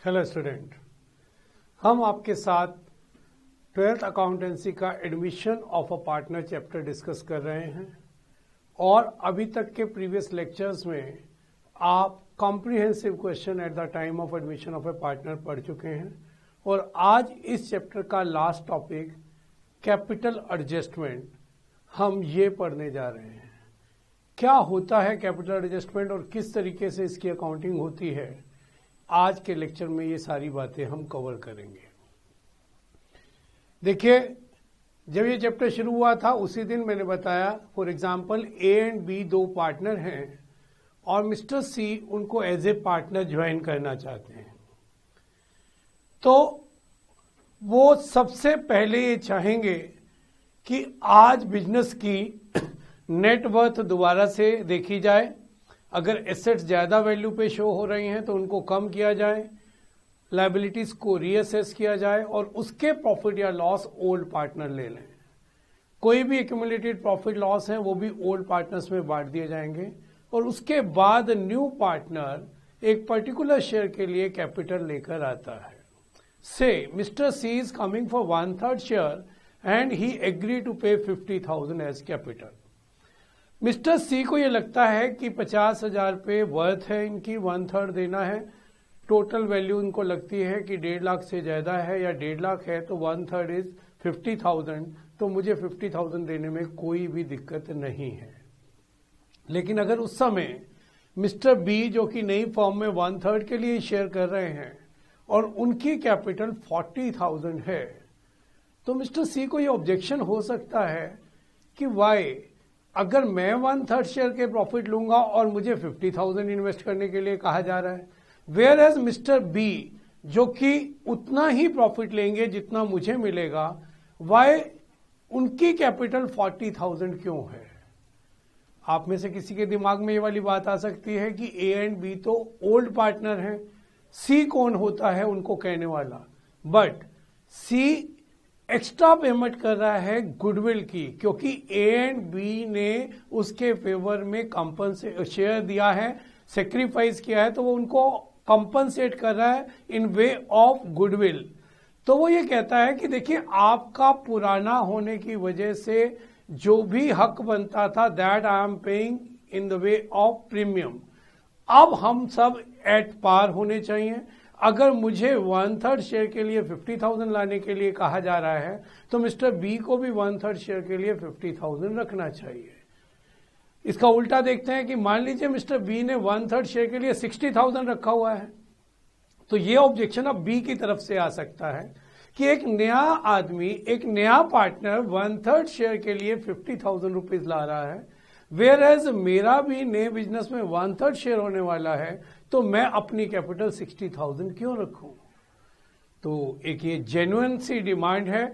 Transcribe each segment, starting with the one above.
Hello student, हम आपके साथ 12th अकाउंटेंसी का admission of a partner chapter discuss कर रहे हैं और अभी तक के प्रीवियस लेक्चर्स में आप comprehensive question at the time of admission of A partner पढ़ चुके हैं और आज इस चैप्टर का लास्ट टॉपिक कैपिटल एडजस्टमेंट हम ये पढ़ने जा रहे हैं। क्या होता है कैपिटल एडजस्टमेंट और किस तरीके से इसकी अकाउंटिंग होती है, आज के लेक्चर में ये सारी बातें हम कवर करेंगे। देखिए, जब ये चैप्टर शुरू हुआ था उसी दिन मैंने बताया, for example A and B दो पार्टनर हैं और मिस्टर सी उनको एज ए पार्टनर ज्वाइन करना चाहते हैं। तो वो सबसे पहले ये चाहेंगे कि आज बिजनेस की नेटवर्थ दोबारा से देखी जाए। अगर एसेट्स ज्यादा वैल्यू पे शो हो रही हैं तो उनको कम किया जाए, लायबिलिटीज को रीअसेस किया जाए और उसके प्रॉफिट या लॉस ओल्ड पार्टनर ले लें। कोई भी एक्यूमुलेटेड प्रॉफिट लॉस है वो भी ओल्ड पार्टनर्स में बांट दिए जाएंगे और उसके बाद न्यू पार्टनर एक पर्टिकुलर शेयर के लिए कैपिटल लेकर आता है। Say mister C is coming for 1/3 share and he agree to pay 50,000 as capital. Mister सी को ये लगता है कि 50,000 पे वर्थ है, इनकी 1/3 देना है। टोटल वैल्यू इनको लगती है कि 1.5 लाख से ज्यादा है या 1.5 लाख है, तो 1/3 इज 50,000, तो मुझे 50,000 देने में कोई भी दिक्कत नहीं है। लेकिन अगर उस समय मिस्टर बी जो कि नई फॉर्म में 1/3 के लिए शेयर कर रहे हैं और उनकी कैपिटल 40,000 है, तो मिस्टर सी को ये ऑब्जेक्शन हो सकता है कि वाई, अगर मैं 1/3 शेयर के प्रॉफिट लूंगा और मुझे 50,000 इन्वेस्ट करने के लिए कहा जा रहा है, वेयर एज मिस्टर बी जो कि उतना ही प्रॉफिट लेंगे जितना मुझे मिलेगा, वाई उनकी कैपिटल 40,000 क्यों है? आप में से किसी के दिमाग में ये वाली बात आ सकती है कि ए एंड बी तो ओल्ड पार्टनर हैं, सी कौन होता है उनको कहने वाला, बट सी एक्स्ट्रा पेमेंट कर रहा है गुडविल की, क्योंकि ए एंड बी ने उसके फेवर में कंपनसेट शेयर दिया है, सेक्रीफाइस किया है, तो वो उनको कंपनसेट कर रहा है इन वे ऑफ गुडविल। तो वो ये कहता है कि देखिए, आपका पुराना होने की वजह से जो भी हक बनता था that I am paying in the way of premium, अब हम सब एट पार होने चाहिए। अगर मुझे 1/3 शेयर के लिए 50,000 लाने के लिए कहा जा रहा है तो मिस्टर बी को भी 1/3 शेयर के लिए 50,000 रखना चाहिए। इसका उल्टा देखते हैं कि मान लीजिए मिस्टर बी ने 1/3 शेयर के लिए 60,000 रखा हुआ है, तो ये ऑब्जेक्शन अब बी की तरफ से आ सकता है कि एक नया आदमी, एक नया पार्टनर 1/3 शेयर के लिए 50,000 रुपीज ला रहा है, वेयर एज मेरा भी नए बिजनेस में 1/3 शेयर होने वाला है, तो मैं अपनी कैपिटल 60,000 क्यों रखूं? तो एक ये जेन्युइन सी डिमांड है,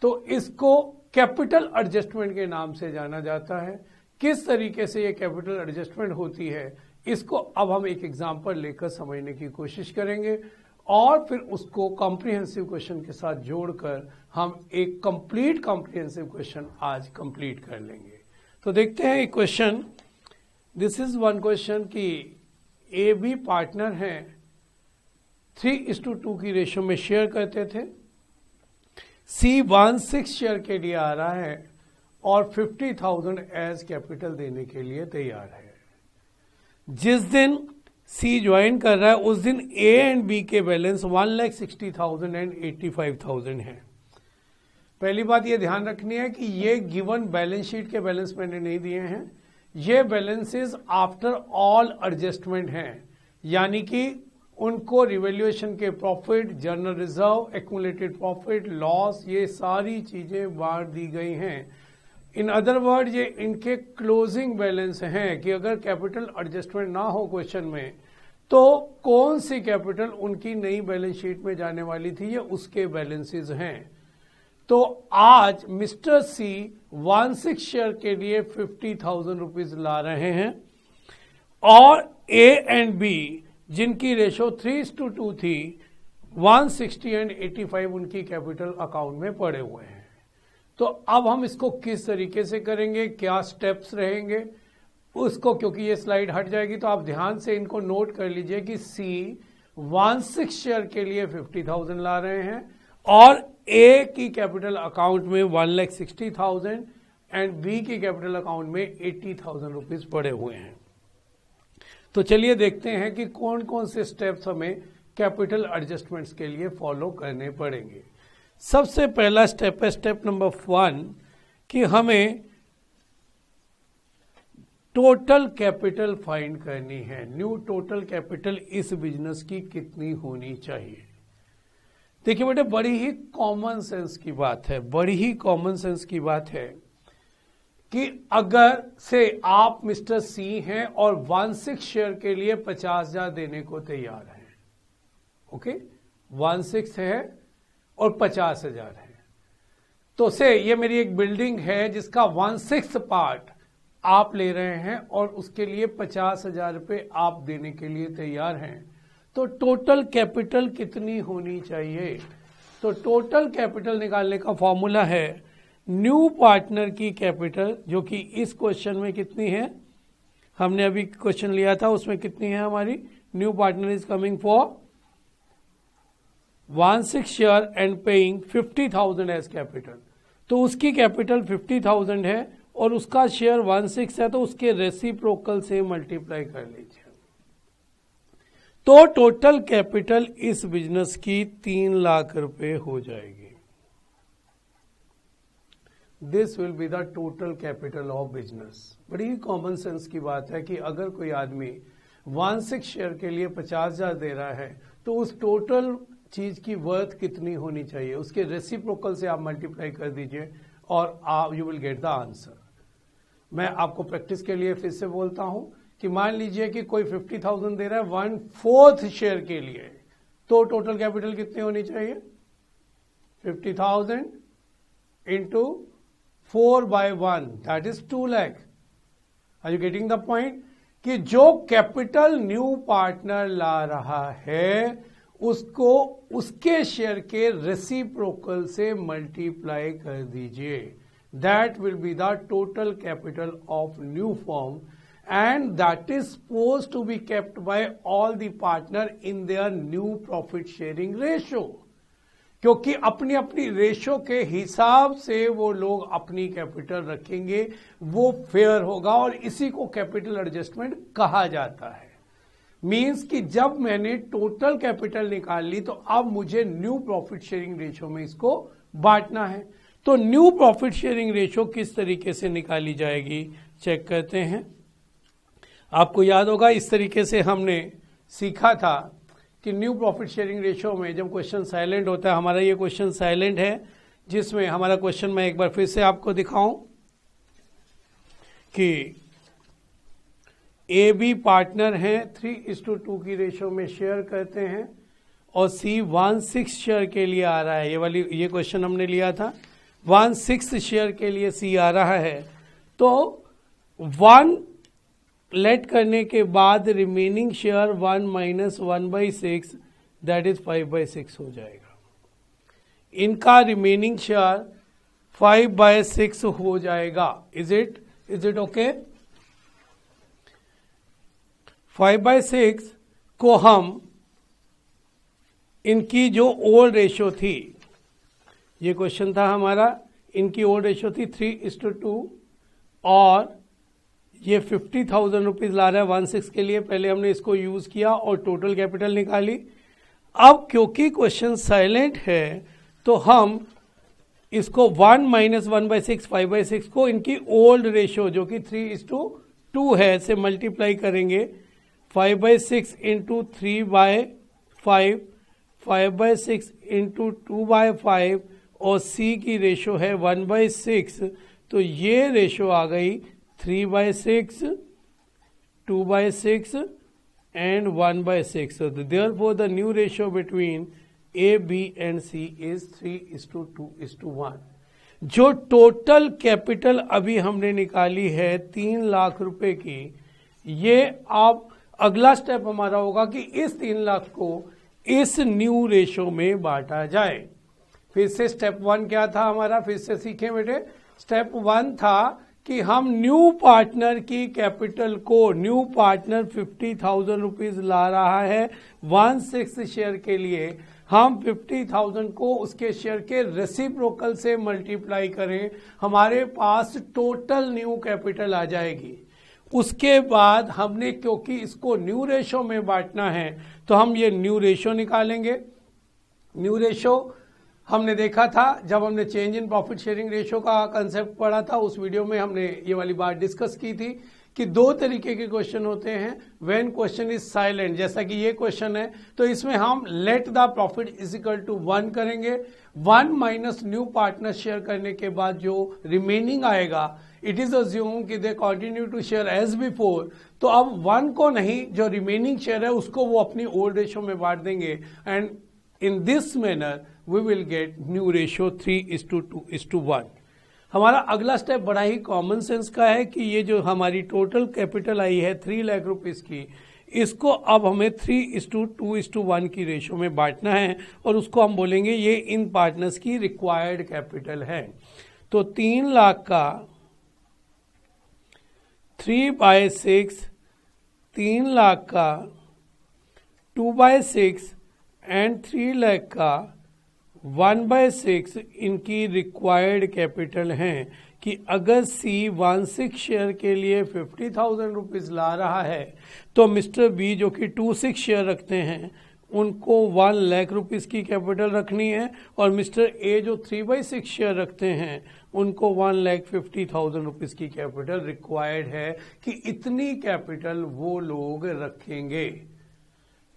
तो इसको कैपिटल एडजस्टमेंट के नाम से जाना जाता है। किस तरीके से ये कैपिटल एडजस्टमेंट होती है, इसको अब हम एक एग्जांपल लेकर समझने की कोशिश करेंगे और फिर उसको कॉम्प्रिहेंसिव क्वेश्चन के साथ जोड़कर हम एक कंप्लीट कॉम्प्रिहेंसिव क्वेश्चन आज कंप्लीट कर लेंगे। तो देखते हैं एक question. This is one question कि ए बी पार्टनर हैं, 3:2 की रेशियो में शेयर करते थे। सी 1/6 शेयर के लिए आ रहा है और 50,000 एज कैपिटल देने के लिए तैयार है। जिस दिन सी ज्वाइन कर रहा है उस दिन ए एंड बी के बैलेंस 1,60,000 एंड 85,000 है। पहली बात यह ध्यान रखनी है कि ये गिवन बैलेंस शीट के बैलेंस मैंने नहीं दिए हैं, ये बैलेंसेस आफ्टर ऑल एडजस्टमेंट हैं, यानी कि उनको रिवैल्यूएशन के profit, general reserve, accumulated profit, loss, ये सारी चीजें बांट दी गई हैं। इन अदर वर्ड ये इनके क्लोजिंग बैलेंस हैं कि अगर कैपिटल एडजस्टमेंट ना हो क्वेश्चन में तो कौन सी कैपिटल उनकी नई बैलेंस शीट में जाने वाली थी, ये उसके बैलेंसेस हैं। तो आज मिस्टर सी 1/6 शेयर के लिए 50,000 रुपीज ला रहे हैं और ए एंड बी जिनकी रेशो 3:2 थी, 160 एंड 85 उनकी कैपिटल अकाउंट में पड़े हुए हैं। तो अब हम इसको किस तरीके से करेंगे, क्या स्टेप्स रहेंगे उसको, क्योंकि ये स्लाइड हट जाएगी तो आप ध्यान से इनको नोट कर लीजिए कि सी 1/6 शेयर के लिए 50,000 ला रहे हैं और ए की कैपिटल अकाउंट में 1,60,000 एंड बी की कैपिटल अकाउंट में 80,000 रुपीज पड़े हुए हैं। तो चलिए देखते हैं कि कौन कौन से स्टेप्स हमें कैपिटल एडजस्टमेंट्स के लिए फॉलो करने पड़ेंगे। सबसे पहला स्टेप है स्टेप नंबर 1 कि हमें टोटल कैपिटल फाइंड करनी है। न्यू टोटल कैपिटल इस बिजनेस की कितनी होनी चाहिए। देखिए बेटे, बड़ी ही कॉमन सेंस की बात है, बड़ी ही कॉमन सेंस की बात है कि अगर से आप मिस्टर सी हैं और 1/6 शेयर के लिए 50,000 देने को तैयार हैं, ओके, 1/6 है और 50,000 है, तो से ये मेरी एक बिल्डिंग है जिसका 1/6 पार्ट आप ले रहे हैं और उसके लिए 50,000 रुपये आप देने के लिए तैयार हैं, तो टोटल कैपिटल कितनी होनी चाहिए। तो टोटल कैपिटल निकालने का फॉर्मूला है न्यू पार्टनर की कैपिटल, जो कि इस क्वेश्चन में कितनी है, हमने अभी क्वेश्चन लिया था उसमें कितनी है हमारी, new partner is coming for 1/6 share and paying 50,000 as capital, तो उसकी कैपिटल 50,000 है और उसका शेयर 1/6 है, तो उसके रेसिप्रोकल से मल्टीप्लाई कर लीजिए। तो टोटल कैपिटल इस बिजनेस की 3 लाख रुपए हो जाएगी। This will be the total capital of business. बड़ी ही कॉमन सेंस की बात है कि अगर कोई आदमी 1/6 शेयर के लिए 50,000 दे रहा है तो उस टोटल चीज की वर्थ कितनी होनी चाहिए, उसके रेसिप्रोकल से आप मल्टीप्लाई कर दीजिए और आप you will get the answer. मैं आपको प्रैक्टिस के लिए फिर से बोलता हूं कि मान लीजिए कि कोई 50,000 दे रहा है 1/4 शेयर के लिए, तो टोटल कैपिटल कितनी होनी चाहिए, 50,000 into 4/1 that is 2 lakh. Are you getting the point कि जो कैपिटल न्यू पार्टनर ला रहा है उसको उसके शेयर के रेसिप्रोकल से मल्टीप्लाई कर दीजिए। That will be the total capital of new firm and that is supposed to be kept by all the partner in their new profit sharing ratio, क्योंकि अपनी अपनी रेशो के हिसाब से वो लोग अपनी कैपिटल रखेंगे, वो फेयर होगा और इसी को कैपिटल एडजस्टमेंट कहा जाता है। मींस कि जब मैंने टोटल कैपिटल निकाल ली तो अब मुझे न्यू प्रॉफिट शेयरिंग रेशो में इसको बांटना है। तो न्यू प्रॉफिट शेयरिंग रेशो किस तरीके से निकाली जाएगी चेक करते हैं। आपको याद होगा इस तरीके से हमने सीखा था कि न्यू प्रॉफिट शेयरिंग रेशो में जब क्वेश्चन साइलेंट होता है, हमारा ये क्वेश्चन साइलेंट है जिसमें हमारा क्वेश्चन मैं एक बार फिर से आपको दिखाऊं कि ए बी पार्टनर हैं 3:2 की रेशो में शेयर करते हैं और सी 1/6 शेयर के लिए आ रहा है। ये क्वेश्चन हमने लिया था, 1/6 शेयर के लिए सी आ रहा है, तो 1 लेट करने के बाद remaining share 1 minus 1/6 that is 5/6 हो जाएगा। इनका रिमेनिंग शेयर 5/6 हो जाएगा। Is it okay? 5/6 को हम इनकी जो ओल्ड रेशो थी, ये क्वेश्चन था हमारा, इनकी ओल्ड रेशो थी 3:2 और ये 50,000 रुपीज ला रहा है 1/6 के लिए। पहले हमने इसको यूज किया और टोटल कैपिटल निकाली। अब क्योंकि क्वेश्चन साइलेंट है तो हम इसको 1 माइनस 1/6 5/6 को इनकी ओल्ड रेशो जो कि 3:2 है से मल्टीप्लाई करेंगे। 5/6 इंटू 3/5, 5/6 इंटू 2/5 और सी की रेशो है 1/6, तो ये रेशो आ गई 3/6, 2/6 and 1/6. So therefore the new ratio between A, B and C is 3:2:1. जो टोटल कैपिटल अभी हमने निकाली है 3 लाख रुपए की, ये अब अगला स्टेप हमारा होगा कि इस 3 लाख को इस न्यू रेशो में बांटा जाए। फिर से स्टेप 1 क्या था हमारा, फिर से सीखें बेटे। स्टेप 1 था कि हम न्यू पार्टनर की कैपिटल को, न्यू पार्टनर 50,000 रुपीज ला रहा है 1/6 शेयर के लिए, हम 50,000 को उसके शेयर के रेसिप्रोकल से मल्टीप्लाई करें, हमारे पास टोटल न्यू कैपिटल आ जाएगी। उसके बाद हमने, क्योंकि इसको न्यू रेशो में बांटना है, तो हम ये न्यू रेशो निकालेंगे। न्यू रेशो हमने देखा था जब हमने change in profit sharing ratio का कंसेप्ट पढ़ा था, उस वीडियो में हमने ये वाली बात डिस्कस की थी कि दो तरीके के क्वेश्चन होते हैं। व्हेन क्वेश्चन इज साइलेंट, जैसा कि ये क्वेश्चन है, तो इसमें हम let the profit is equal to 1 करेंगे। 1 माइनस न्यू पार्टनर शेयर करने के बाद जो रिमेनिंग आएगा, इट इज अज्यूम कि they continue to share as before, तो अब 1 को नहीं, जो रिमेनिंग शेयर है उसको वो अपनी ओल्ड रेशो में बांट देंगे, and in this manner we will get new ratio 3:2:1। हमारा अगला स्टेप बड़ा ही कॉमन सेंस का है कि ये जो हमारी टोटल कैपिटल आई है 3 लाख रुपीस की, इसको अब हमें 3:2:1 की रेशो में बांटना है, और उसको हम बोलेंगे ये इन पार्टनर्स की रिक्वायर्ड कैपिटल है। तो 3 लाख का 3/6, 3 लाख का 2/6 एंड 3 लाख का 1/6 इनकी रिक्वायर्ड कैपिटल हैं कि अगर C 1/6 शेयर के लिए 50,000 रुपीज ला रहा है, तो मिस्टर बी जो कि 2/6 शेयर रखते हैं उनको 1 लाख रुपीज की कैपिटल रखनी है, और मिस्टर ए जो 3/6 शेयर रखते हैं उनको 1,50,000 रुपीज की कैपिटल रिक्वायर्ड है कि इतनी कैपिटल वो लोग रखेंगे।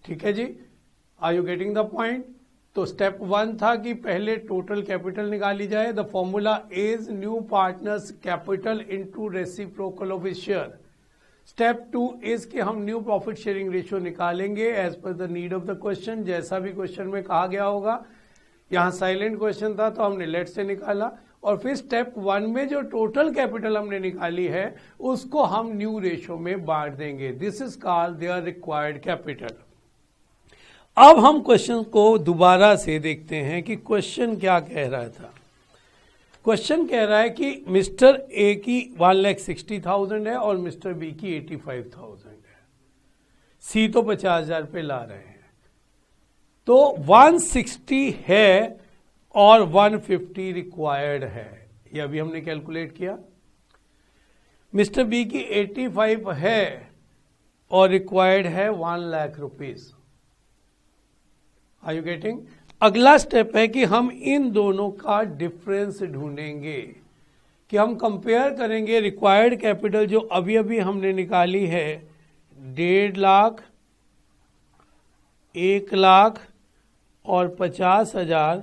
ठीक है जी, are you getting the point? तो स्टेप 1 था कि पहले टोटल कैपिटल निकाली जाए। The formula is new partners capital into reciprocal of his share. Step 2 is कि हम न्यू प्रॉफिट शेयरिंग रेशियो निकालेंगे as per the need of the question, जैसा भी क्वेश्चन में कहा गया होगा। यहां साइलेंट क्वेश्चन था तो हमने लेट से निकाला, और फिर स्टेप 1 में जो टोटल कैपिटल हमने निकाली है उसको हम न्यू रेशियो में बांट देंगे। This is called their required capital. अब हम क्वेश्चन को दोबारा से देखते हैं कि क्वेश्चन क्या कह रहा था। क्वेश्चन कह रहा है कि मिस्टर ए की 1,60,000 है और मिस्टर बी की 85,000 है। सी तो 50,000 पे ला रहे हैं, तो 160 है और 150 रिक्वायर्ड है। ये अभी हमने कैलकुलेट किया। मिस्टर बी की 85 है और रिक्वायर्ड है 1 lakh rupees. Are you getting? अगला स्टेप है कि हम इन दोनों का डिफरेंस ढूंढेंगे, कि हम कंपेयर करेंगे रिक्वायर्ड कैपिटल जो अभी अभी हमने निकाली है 1.5 लाख, 1 लाख और 50,000,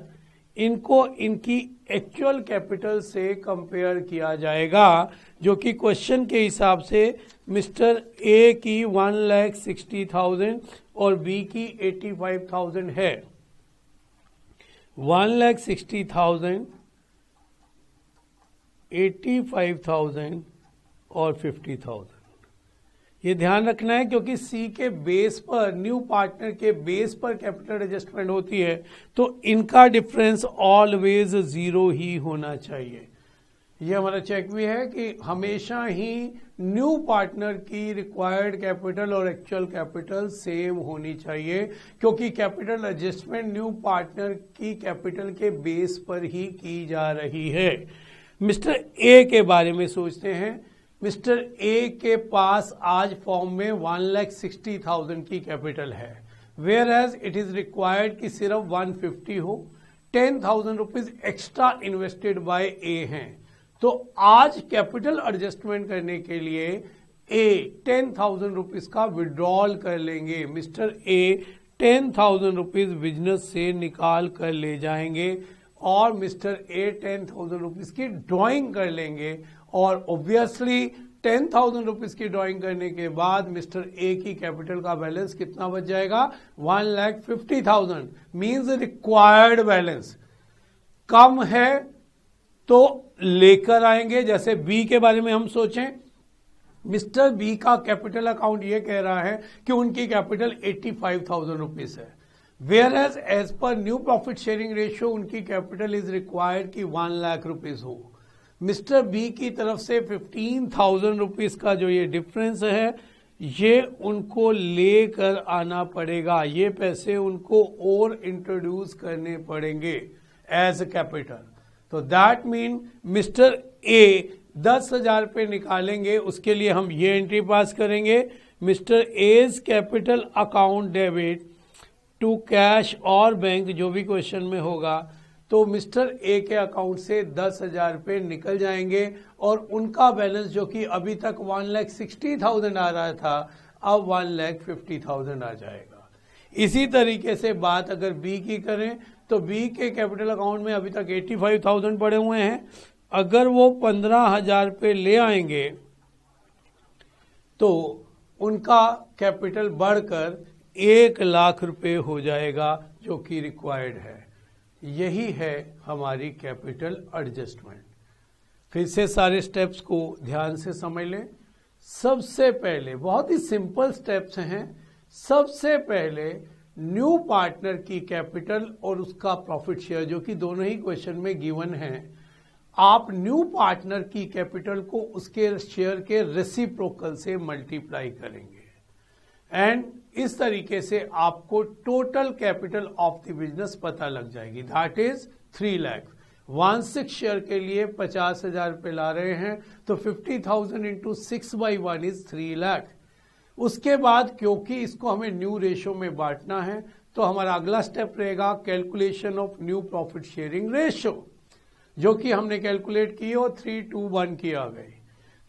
इनको इनकी एक्चुअल कैपिटल से कंपेयर किया जाएगा, जो कि क्वेश्चन के हिसाब से मिस्टर ए की 1,60,000 और बी की 85,000 है। 1,60,000, 85,000 और 50,000। ये ध्यान रखना है क्योंकि सी के बेस पर, न्यू पार्टनर के बेस पर कैपिटल एडजस्टमेंट होती है, तो इनका डिफरेंस ऑलवेज 0 ही होना चाहिए। ये हमारा चेक भी है कि हमेशा ही न्यू पार्टनर की रिक्वायर्ड कैपिटल और एक्चुअल कैपिटल सेम होनी चाहिए, क्योंकि कैपिटल एडजस्टमेंट न्यू पार्टनर की कैपिटल के बेस पर ही की जा रही है। मिस्टर ए के बारे में सोचते हैं। मिस्टर ए के पास आज फॉर्म में 1,60,000 की कैपिटल है, where as it is required कि सिर्फ 150 हो। 10,000 rupees extra invested by A हैं, तो आज कैपिटल एडजस्टमेंट करने के लिए ए 10,000 रुपीज का विड्रॉल कर लेंगे। मिस्टर ए 10,000 रुपीज बिजनेस से निकाल कर ले जाएंगे और मिस्टर ए 10,000 रुपीज की ड्राइंग कर लेंगे, और ऑब्वियसली 10,000 रुपीज की ड्राइंग करने के बाद मिस्टर ए की कैपिटल का बैलेंस कितना बच जाएगा? 1,50,000। मीन्स रिक्वायर्ड बैलेंस कम है तो लेकर आएंगे। जैसे बी के बारे में हम सोचें, मिस्टर बी का कैपिटल अकाउंट ये कह रहा है कि उनकी कैपिटल 85,000 रुपीज है, where as per new profit sharing ratio उनकी कैपिटल इज रिक्वायर्ड कि 1 लाख रुपीज हो। मिस्टर बी की तरफ से 15,000 रुपीज का जो ये डिफरेंस है ये उनको लेकर आना पड़ेगा, ये पैसे उनको और इंट्रोड्यूस करने पड़ेंगे एज कैपिटल। तो दैट मीन मिस्टर ए 10,000 पे निकालेंगे, उसके लिए हम ये एंट्री पास करेंगे, mister A's capital account debit to cash और बैंक, जो भी क्वेश्चन में होगा, तो मिस्टर ए के अकाउंट से 10,000 रुपये निकल जाएंगे और उनका बैलेंस जो कि अभी तक 1,60,000 आ रहा था अब 1,50,000 आ जाएगा। इसी तरीके से बात अगर बी की करें तो बी के कैपिटल अकाउंट में अभी तक 85,000 पड़े हुए हैं, अगर वो 15,000 रुपये ले आएंगे तो उनका कैपिटल बढ़कर 1,00,000 रुपये हो जाएगा जो कि रिक्वायर्ड है। यही है हमारी कैपिटल एडजस्टमेंट। फिर से सारे स्टेप्स को ध्यान से समझ लें। सबसे पहले बहुत ही सिंपल स्टेप्स हैं। सबसे पहले न्यू पार्टनर की कैपिटल और उसका प्रॉफिट शेयर, जो कि दोनों ही क्वेश्चन में गिवन है, आप न्यू पार्टनर की कैपिटल को उसके शेयर के रेसिप्रोकल से मल्टीप्लाई करेंगे एंड इस तरीके से आपको total capital of the business पता लग जाएगी। That is 3 lakh. 1/6 शेयर के लिए 50,000 रुपये ला रहे हैं तो 50,000 इंटू 6/1 इज 3 लाख। उसके बाद क्योंकि इसको हमें न्यू रेशो में बांटना है तो हमारा अगला स्टेप रहेगा calculation of new profit sharing ratio, जो कि हमने कैलकुलेट की और 3:1 की आ गई।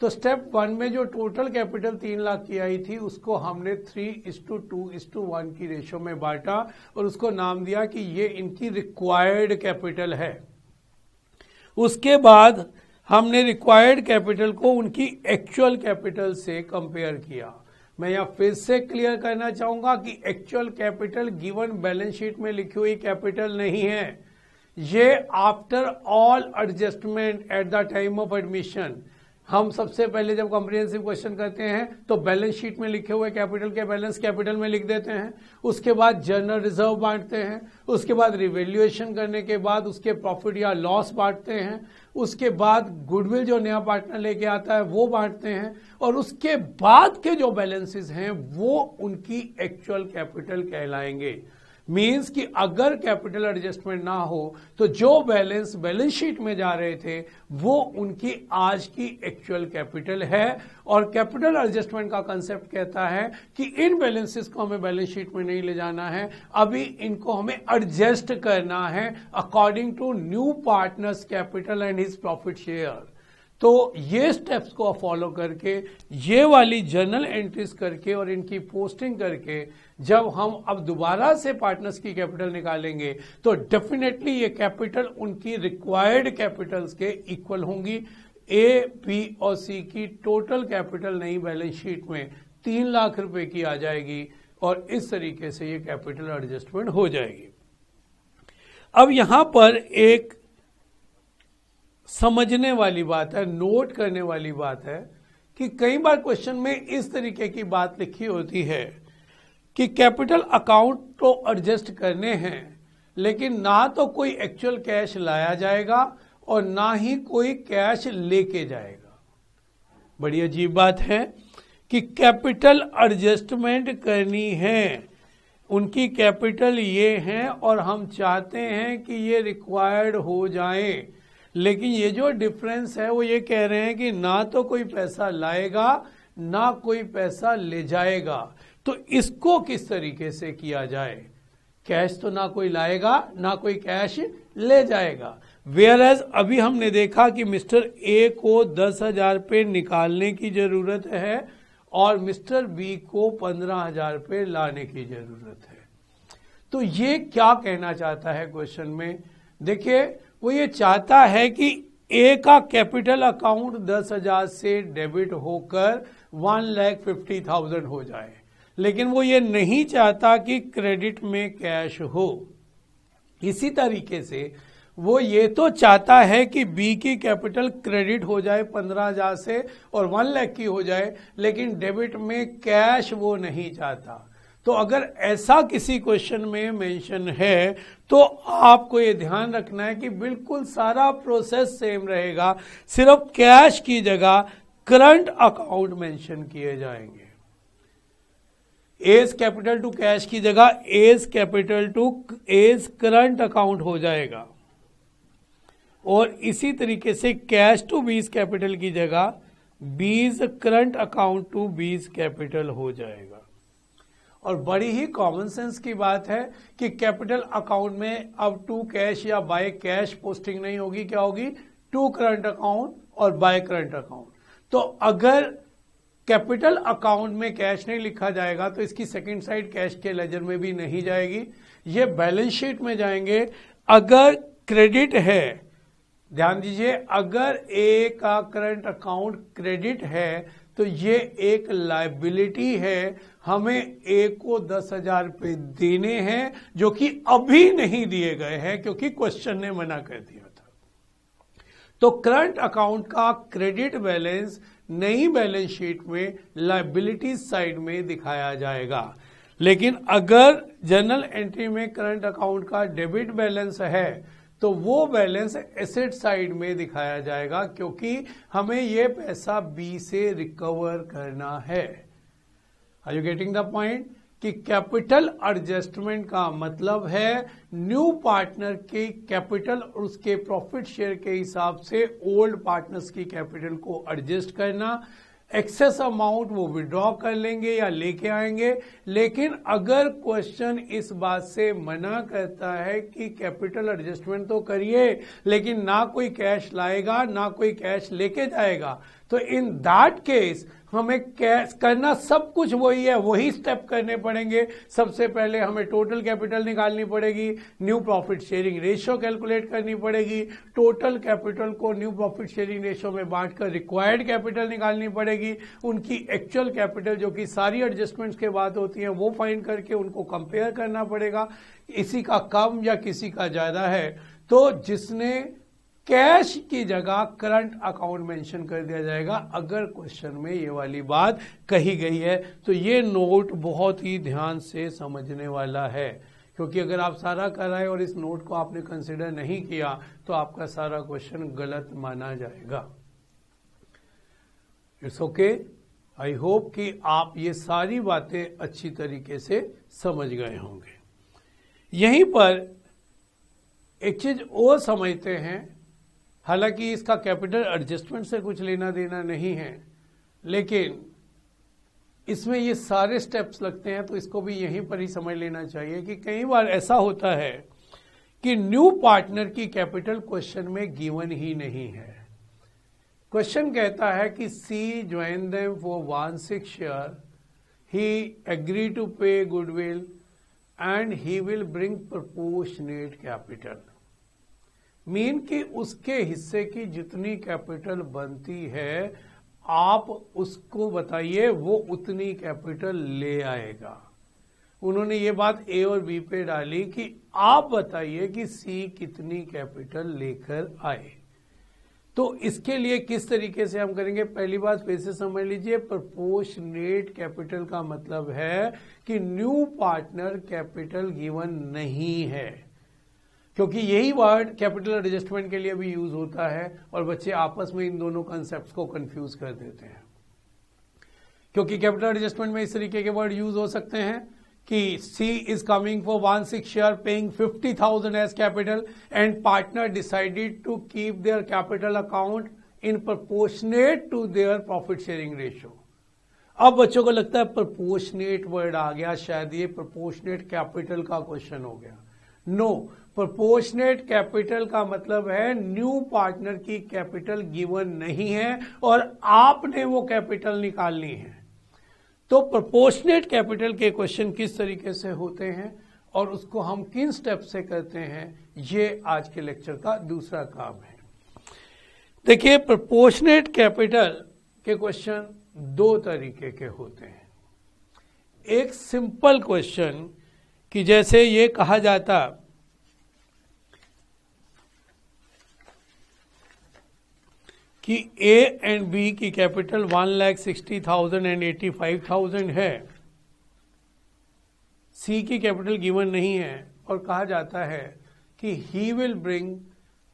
तो स्टेप 1 में जो टोटल कैपिटल 3 लाख की आई थी उसको हमने 3:2:1 की रेशो में बांटा और उसको नाम दिया कि ये इनकी रिक्वायर्ड कैपिटल है। उसके बाद हमने रिक्वायर्ड कैपिटल को उनकी एक्चुअल कैपिटल से कंपेयर किया। मैं यहां फिर से क्लियर करना चाहूंगा कि actual capital given balance sheet में लिखी हुई कैपिटल नहीं है, ये after all adjustment at the time of admission. हम सबसे पहले जब कॉम्प्रिहेंसिव क्वेश्चन करते हैं तो बैलेंस शीट में लिखे हुए कैपिटल के बैलेंस कैपिटल में लिख देते हैं, उसके बाद जनरल रिजर्व बांटते हैं, उसके बाद रिवैल्यूएशन करने के बाद उसके प्रॉफिट या लॉस बांटते हैं, उसके बाद गुडविल जो नया पार्टनर लेके आता है वो बांटते हैं और उसके बाद के जो बैलेंसेस हैं वो उनकी एक्चुअल कैपिटल कहलाएंगे। मीन्स कि अगर कैपिटल एडजस्टमेंट ना हो तो जो बैलेंस शीट में जा रहे थे वो उनकी आज की एक्चुअल कैपिटल है। और कैपिटल एडजस्टमेंट का कंसेप्ट कहता है कि इन बैलेंसेस को हमें बैलेंस शीट में नहीं ले जाना है, अभी इनको हमें एडजस्ट करना है according to new partners capital and his profit share. तो ये स्टेप्स को फॉलो करके, ये वाली जर्नल एंट्रीज करके और इनकी पोस्टिंग करके जब हम अब दोबारा से पार्टनर्स की कैपिटल निकालेंगे तो डेफिनेटली ये कैपिटल उनकी रिक्वायर्ड कैपिटल्स के इक्वल होंगी। ए, बी और सी की टोटल कैपिटल नई बैलेंस शीट में 3 लाख रुपए की आ जाएगी और इस तरीके से ये कैपिटल एडजस्टमेंट हो जाएगी। अब यहां पर एक समझने वाली बात है, नोट करने वाली बात है कि कई बार क्वेश्चन में इस तरीके की बात लिखी होती है कि कैपिटल अकाउंट तो एडजस्ट करने हैं लेकिन ना तो कोई एक्चुअल कैश लाया जाएगा और ना ही कोई कैश लेके जाएगा। बड़ी अजीब बात है कि कैपिटल एडजस्टमेंट करनी है, उनकी कैपिटल ये है और हम चाहते हैं कि ये रिक्वायर्ड हो जाए, लेकिन ये जो डिफरेंस है वो ये कह रहे हैं कि ना तो कोई पैसा लाएगा ना कोई पैसा ले जाएगा। तो इसको किस तरीके से किया जाए? कैश तो ना कोई लाएगा ना कोई कैश ले जाएगा। वेयर एज अभी हमने देखा कि मिस्टर ए को 10,000 रुपये निकालने की जरूरत है और मिस्टर बी को 15,000 रुपये लाने की जरूरत है। तो ये क्या कहना चाहता है क्वेश्चन में? देखिए, वो ये चाहता है कि ए का कैपिटल अकाउंट 10,000 से डेबिट होकर 1,50,000 हो जाए, लेकिन वो ये नहीं चाहता कि क्रेडिट में कैश हो। इसी तरीके से वो ये तो चाहता है कि बी की कैपिटल क्रेडिट हो जाए 15,000 से और 1 लाख की हो जाए, लेकिन डेबिट में कैश वो नहीं चाहता। तो अगर ऐसा किसी क्वेश्चन में मेंशन है तो आपको ये ध्यान रखना है कि बिल्कुल सारा प्रोसेस सेम रहेगा, सिर्फ कैश की जगह करंट अकाउंट मेंशन किए जाएंगे। एज कैपिटल टू कैश की जगह A's capital to A's current account हो जाएगा, और इसी तरीके से कैश टू बीज कैपिटल की जगह B's current account to B's capital हो जाएगा। और बड़ी ही कॉमन सेंस की बात है कि कैपिटल अकाउंट में अब टू कैश या बाय कैश पोस्टिंग नहीं होगी, क्या होगी? टू करंट अकाउंट और बाय करंट अकाउंट। तो अगर कैपिटल अकाउंट में कैश नहीं लिखा जाएगा तो इसकी सेकंड साइड कैश के लेजर में भी नहीं जाएगी, ये बैलेंस शीट में जाएंगे। अगर क्रेडिट है, ध्यान दीजिए, अगर ए का करंट अकाउंट क्रेडिट है तो ये एक लायबिलिटी है, हमें ए को 10,000 रुपये देने हैं जो कि अभी नहीं दिए गए हैं क्योंकि क्वेश्चन ने मना कर दिया था। तो करंट अकाउंट का क्रेडिट बैलेंस नई बैलेंस शीट में लायबिलिटी साइड में दिखाया जाएगा। लेकिन अगर जर्नल एंट्री में करंट अकाउंट का डेबिट बैलेंस है तो वो बैलेंस एसेट साइड में दिखाया जाएगा, क्योंकि हमें ये पैसा बी से रिकवर करना है। Are you getting the point? कि कैपिटल एडजस्टमेंट का मतलब है न्यू पार्टनर की कैपिटल और उसके प्रॉफिट शेयर के हिसाब से ओल्ड पार्टनर्स की कैपिटल को एडजस्ट करना। एक्सेस अमाउंट वो विड्रॉ कर लेंगे या लेके आएंगे। लेकिन अगर क्वेश्चन इस बात से मना करता है कि कैपिटल एडजस्टमेंट तो करिए लेकिन ना कोई कैश लाएगा ना कोई कैश लेके जाएगा, तो इन दैट केस हमें कैश करना सब कुछ वही है, वही स्टेप करने पड़ेंगे। सबसे पहले हमें टोटल कैपिटल निकालनी पड़ेगी, new profit sharing ratio calculate करनी पड़ेगी, टोटल कैपिटल को न्यू प्रॉफिट शेयरिंग रेशियो में बांटकर रिक्वायर्ड कैपिटल निकालनी पड़ेगी, उनकी एक्चुअल कैपिटल जो कि सारी एडजस्टमेंट्स के बाद होती है वो फाइंड करके उनको कंपेयर करना पड़ेगा, इसी का कम या किसी का ज्यादा है तो जिसने कैश की जगह करंट अकाउंट मेंशन कर दिया जाएगा। अगर क्वेश्चन में ये वाली बात कही गई है तो ये नोट बहुत ही ध्यान से समझने वाला है, क्योंकि अगर आप सारा कर रहे हैं और इस नोट को आपने कंसिडर नहीं किया तो आपका सारा क्वेश्चन गलत माना जाएगा। इट्स ओके, आई होप कि आप ये सारी बातें अच्छी तरीके से समझ गए होंगे। यहीं पर एक चीज और समझते हैं, हालांकि इसका कैपिटल एडजस्टमेंट से कुछ लेना देना नहीं है, लेकिन इसमें ये सारे स्टेप्स लगते हैं तो इसको भी यहीं पर ही समझ लेना चाहिए कि कई बार ऐसा होता है कि न्यू पार्टनर की कैपिटल क्वेश्चन में गिवन ही नहीं है। क्वेश्चन कहता है कि C join them for 1/6 share, he agree to pay goodwill and he will bring proportionate capital. Mean कि उसके हिस्से की जितनी कैपिटल बनती है आप उसको बताइए, वो उतनी कैपिटल ले आएगा। उन्होंने ये बात ए और बी पे डाली कि आप बताइए कि सी कितनी कैपिटल लेकर आए। तो इसके लिए किस तरीके से हम करेंगे, पहली बात फिर से समझ लीजिए। प्रोपोर्शनेट कैपिटल का मतलब है कि न्यू पार्टनर कैपिटल गिवन नहीं है, क्योंकि यही वर्ड कैपिटल एडजस्टमेंट के लिए भी यूज होता है और बच्चे आपस में इन दोनों कंसेप्ट्स को कंफ्यूज कर देते हैं। क्योंकि कैपिटल एडजस्टमेंट में इस तरीके के वर्ड यूज हो सकते हैं कि C is coming for 1/6 share paying 50,000 as capital and partner decided to keep their capital account in proportionate to their profit sharing ratio. अब बच्चों को लगता है प्रोपोर्शनेट वर्ड आ गया, शायद ये प्रोपोर्शनेट कैपिटल का क्वेश्चन हो गया। नो, प्रोपोर्शनेट कैपिटल का मतलब है न्यू पार्टनर की कैपिटल गिवन नहीं है और आपने वो कैपिटल निकालनी है। तो प्रोपोर्शनेट कैपिटल के क्वेश्चन किस तरीके से होते हैं और उसको हम किन स्टेप से करते हैं, ये आज के लेक्चर का दूसरा काम है। देखिए, प्रोपोर्शनेट कैपिटल के क्वेश्चन दो तरीके के होते हैं। एक सिंपल क्वेश्चन कि जैसे ये कहा जाता कि ए एंड बी की कैपिटल 1,60,000 एंड 85,000 है सी की कैपिटल गिवन नहीं है और कहा जाता है कि he will bring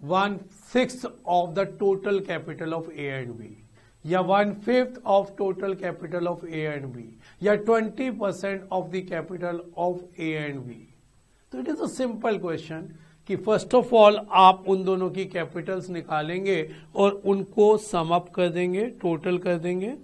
1/6 of the total capital of A and B, या 1/5 of total capital of A and B, या 20% of the capital of A and B. तो it is a simple question कि फर्स्ट ऑफ ऑल आप उन दोनों की Capitals निकालेंगे और उनको सम अप कर देंगे, टोटल कर देंगे।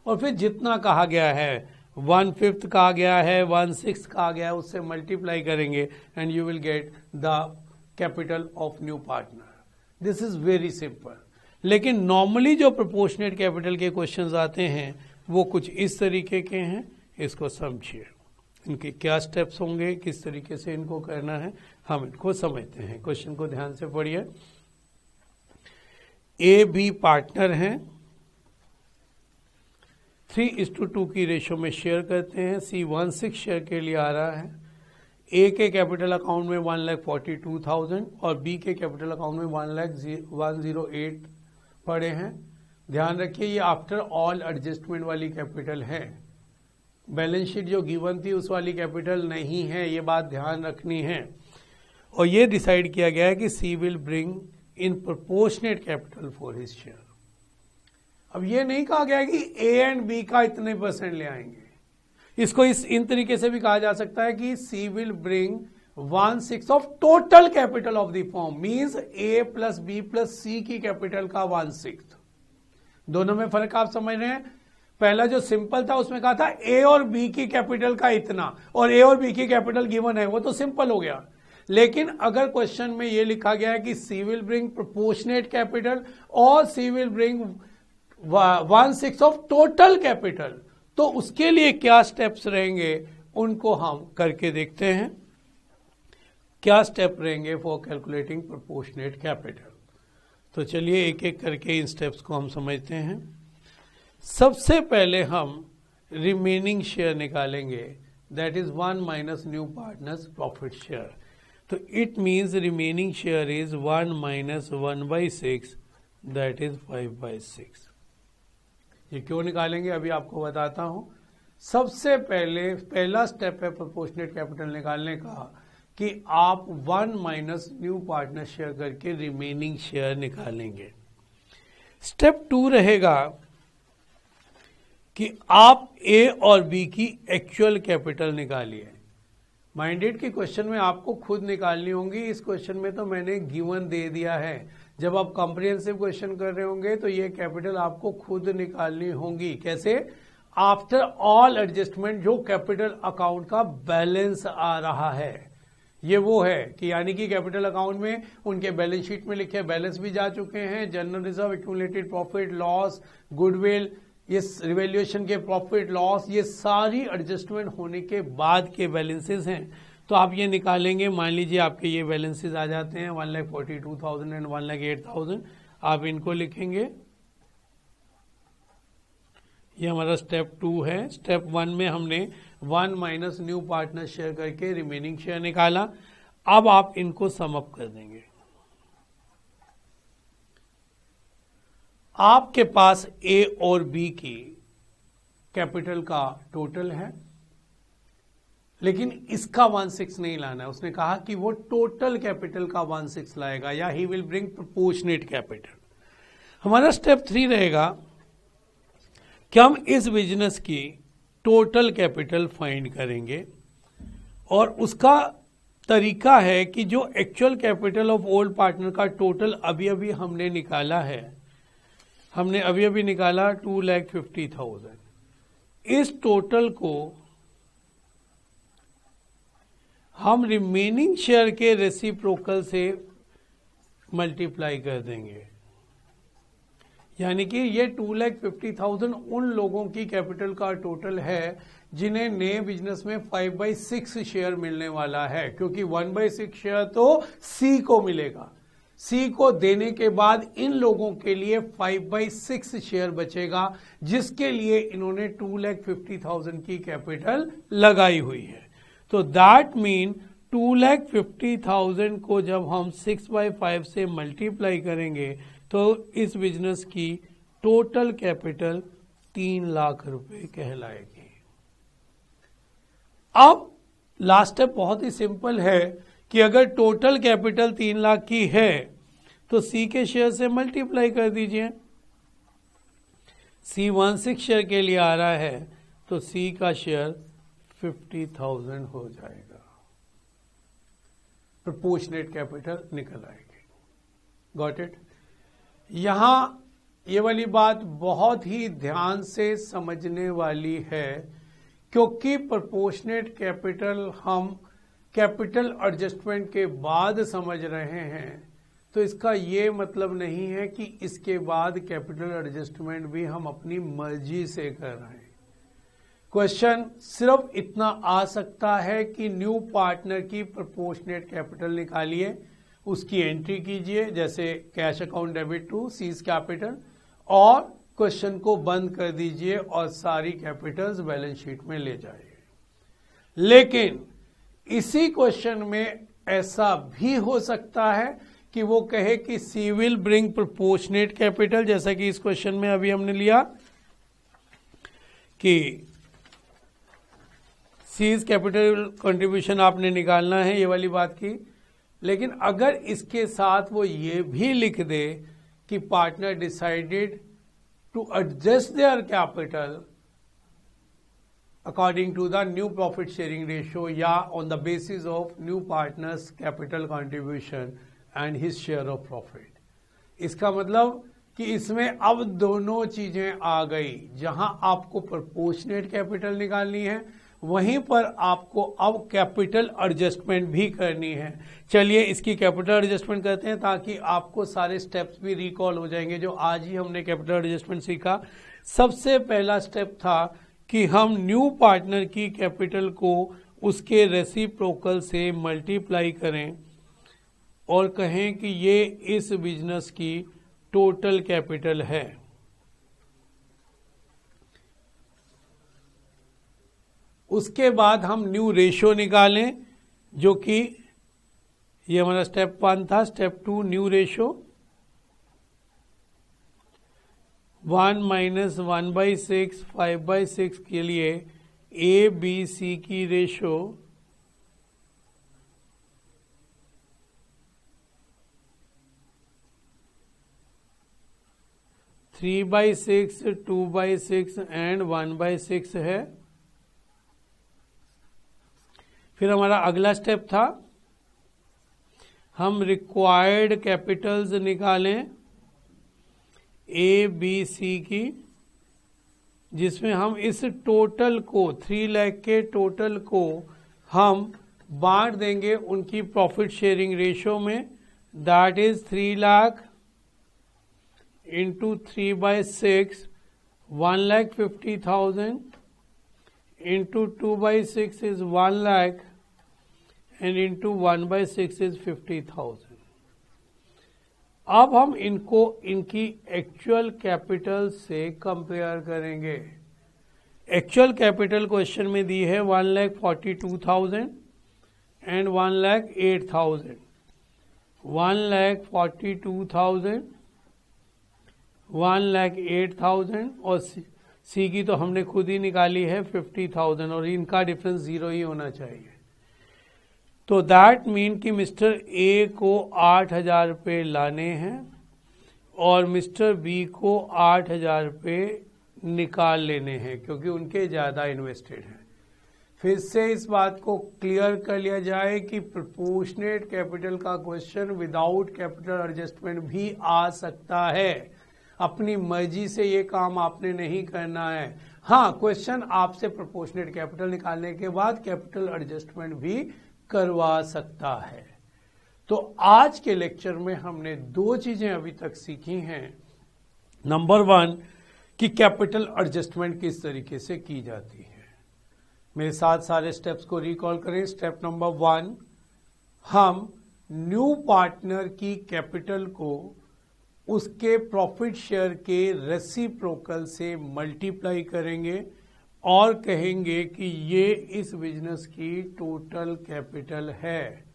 और फिर जितना कहा गया है, 1/5 कहा गया है, 1/6 कहा गया है, उससे मल्टीप्लाई करेंगे and you will get the capital of new partner. This is very simple. लेकिन नॉर्मली जो प्रोपोर्शनेट कैपिटल के क्वेश्चंस आते हैं वो कुछ इस तरीके के हैं, इसको समझिए। इनके क्या स्टेप्स होंगे, किस तरीके से इनको करना है, हम इनको समझते हैं। क्वेश्चन को ध्यान से पढ़िए। ए बी पार्टनर हैं, 3:2 की रेशो में शेयर करते हैं। सी 1/6 शेयर के लिए आ रहा है। ए के कैपिटल अकाउंट में 1,42,000 और बी के कैपिटल अकाउंट में 1,108 पड़े हैं। ध्यान रखिए ये आफ्टर ऑल एडजस्टमेंट वाली कैपिटल है, बैलेंस शीट जो गिवन थी उस वाली कैपिटल नहीं है, ये बात ध्यान रखनी है। और ये डिसाइड किया गया है कि C will bring in proportionate capital for his share. अब ये नहीं कहा गया कि ए एंड बी का इतने % ले आएंगे। इसको इन तरीके से भी कहा जा सकता है कि C will bring 1/6 of total capital of the firm, means A plus B plus C की कैपिटल का 1/6। दोनों में फर्क आप समझ रहे हैं। पहला जो सिंपल था उसमें कहा था ए और बी की कैपिटल का इतना, और ए और बी की कैपिटल गिवन है, वो तो सिंपल हो गया। लेकिन अगर क्वेश्चन में ये लिखा गया है कि C will bring proportionate capital और C will bring 1/6 of total capital, तो उसके लिए क्या स्टेप्स रहेंगे उनको हम करके देखते हैं। क्या स्टेप रहेंगे फॉर कैलकुलेटिंग प्रोपोर्शनेट कैपिटल। तो चलिए एक एक करके इन स्टेप्स को हम समझते हैं। सबसे पहले हम रिमेनिंग शेयर निकालेंगे, that is 1 minus new partners profit share. तो it means remaining share is 1 minus 1/6, that is 5/6। ये क्यों निकालेंगे अभी आपको बताता हूं। सबसे पहला स्टेप है प्रोपोर्शनेट कैपिटल निकालने का कि आप 1 माइनस न्यू पार्टनर शेयर करके रिमेनिंग शेयर निकालेंगे। स्टेप 2 रहेगा कि आप ए और बी की एक्चुअल कैपिटल निकालिए। माइंडेड के क्वेश्चन में आपको खुद निकालनी होंगी, इस क्वेश्चन में तो मैंने गिवन दे दिया है। जब आप कॉम्प्रिहेंसिव क्वेश्चन कर रहे होंगे तो ये कैपिटल आपको खुद निकालनी होंगी। कैसे? आफ्टर ऑल एडजस्टमेंट जो कैपिटल अकाउंट का बैलेंस आ रहा है, ये वो है कि यानी कि कैपिटल अकाउंट में उनके बैलेंस शीट में लिखे बैलेंस भी जा चुके हैं, general reserve, accumulated profit loss, goodwill, ये रिवैल्यूएशन के प्रॉफिट लॉस, ये सारी एडजस्टमेंट होने के बाद के बैलेंसेस हैं। तो आप ये निकालेंगे। मान लीजिए आपके ये बैलेंसेस आ जाते हैं 1,42,000 एंड 1,08,000, आप इनको लिखेंगे। ये हमारा स्टेप 2 है। स्टेप 1 में हमने 1 माइनस न्यू पार्टनर शेयर करके रिमेनिंग शेयर निकाला। अब आप इनको सम अप कर देंगे। आपके पास ए और बी की कैपिटल का टोटल है, लेकिन इसका 1/6 नहीं लाना है। उसने कहा कि वो टोटल कैपिटल का 1/6 लाएगा, या ही विल ब्रिंग प्रोपोर्शनेट कैपिटल। हमारा स्टेप 3 रहेगा कि हम इस बिजनेस की टोटल कैपिटल फाइंड करेंगे, और उसका तरीका है कि जो actual capital of old partner का टोटल अभी अभी हमने निकाला है, हमने अभी अभी निकाला 2,50,000, इस टोटल को हम रिमेनिंग शेयर के रेसिप्रोकल से मल्टीप्लाई कर देंगे। यानी कि ये 2,50,000 उन लोगों की कैपिटल का टोटल है जिन्हें नए बिजनेस में 5/6 शेयर मिलने वाला है, क्योंकि 1/6 शेयर तो सी को मिलेगा। सी को देने के बाद इन लोगों के लिए 5/6 शेयर बचेगा, जिसके लिए इन्होंने 2,50,000 की कैपिटल लगाई हुई है। तो दैट मीन 2,50,000 को जब हम 6/5 से मल्टीप्लाई करेंगे तो इस बिजनेस की टोटल कैपिटल 3 लाख रुपए कहलाएगी। अब लास्ट स्टेप बहुत ही सिंपल है कि अगर टोटल कैपिटल 3 लाख की है तो सी के शेयर से मल्टीप्लाई कर दीजिए। सी 16 शेयर के लिए आ रहा है तो सी का शेयर 50,000 हो जाएगा, प्रोपोर्शनेट कैपिटल निकल आएगी। Got it? यहां ये वाली बात बहुत ही ध्यान से समझने वाली है, क्योंकि प्रोपोर्शनेट कैपिटल हम कैपिटल एडजस्टमेंट के बाद समझ रहे हैं, तो इसका ये मतलब नहीं है कि इसके बाद कैपिटल एडजस्टमेंट भी हम अपनी मर्जी से कर रहे हैं। क्वेश्चन सिर्फ इतना आ सकता है कि न्यू पार्टनर की प्रोपोर्शनेट कैपिटल निकालिए, उसकी एंट्री कीजिए, जैसे cash account debit to C's capital, और क्वेश्चन को बंद कर दीजिए और सारी कैपिटल्स बैलेंस शीट में ले जाइए। लेकिन इसी क्वेश्चन में ऐसा भी हो सकता है कि वो कहे कि C will bring proportionate capital, जैसा कि इस क्वेश्चन में अभी हमने लिया कि सीज कैपिटल कंट्रीब्यूशन आपने निकालना है, ये वाली बात की। लेकिन अगर इसके साथ वो ये भी लिख दे कि partner decided to adjust their capital according to the new profit sharing ratio या on the basis of new partners capital contribution and his share of profit, इसका मतलब कि इसमें अब दोनों चीजें आ गई। जहां आपको प्रोपोर्शनेट कैपिटल निकालनी है, वहीं पर आपको अब कैपिटल एडजस्टमेंट भी करनी है। चलिए इसकी कैपिटल एडजस्टमेंट करते हैं ताकि आपको सारे स्टेप्स भी रिकॉल हो जाएंगे जो आज ही हमने कैपिटल एडजस्टमेंट सीखा। सबसे पहला स्टेप था कि हम न्यू पार्टनर की कैपिटल को उसके रेसिप्रोकल से मल्टीप्लाई करें और कहें कि ये इस बिजनेस की टोटल कैपिटल है। उसके बाद हम न्यू रेशो निकालें, जो कि ये हमारा स्टेप 1 था। स्टेप 2 न्यू रेशो 1 - 1/6 5/6 के लिए ए बी सी की रेशो 3/6 2/6 एंड 1/6 है। फिर हमारा अगला स्टेप था हम रिक्वायर्ड कैपिटल्स निकालें ए बी सी की, जिसमें हम इस टोटल को 3 लाख के टोटल को हम बांट देंगे उनकी प्रॉफिट शेयरिंग रेशो में। That is 3 lakh into 3/6 1,50,000 into 2/6 is 1 lakh and into 1/6 is 50,000। अब हम इनको इनकी एक्चुअल कैपिटल से कंपेयर करेंगे। एक्चुअल कैपिटल क्वेश्चन में दी है 1,42,000 एंड 1,08,000। 1,42,000 1,08,000 और सी की तो हमने खुद ही निकाली है 50,000 और इनका डिफरेंस 0 ही होना चाहिए। तो दैट मीन कि मिस्टर ए को 8,000 रुपये लाने हैं और मिस्टर बी को 8,000 रुपये निकाल लेने हैं, क्योंकि उनके ज़्यादा इन्वेस्टेड हैं। फिर से इस बात को क्लियर कर लिया जाए कि प्रोपोर्शनेट कैपिटल का क्वेश्चन विदाउट कैपिटल एडजस्टमेंट भी आ सकता है। अपनी मर्जी से ये काम आपने नहीं करना है। हाँ, क्वेश्चन आपसे प्रोपोर्शनेट कैपिटल निकालने के बाद कैपिटल एडजस्टमेंट भी करवा सकता है। तो आज के लेक्चर में हमने 2 चीजें अभी तक सीखी हैं। नंबर 1 कि कैपिटल एडजस्टमेंट किस तरीके से की जाती है। मेरे साथ सारे स्टेप्स को रिकॉल करें। स्टेप नंबर 1, हम न्यू पार्टनर की कैपिटल को उसके प्रॉफिट शेयर के रेसिप्रोकल से मल्टीप्लाई करेंगे और कहेंगे कि ये इस बिजनेस की टोटल कैपिटल है।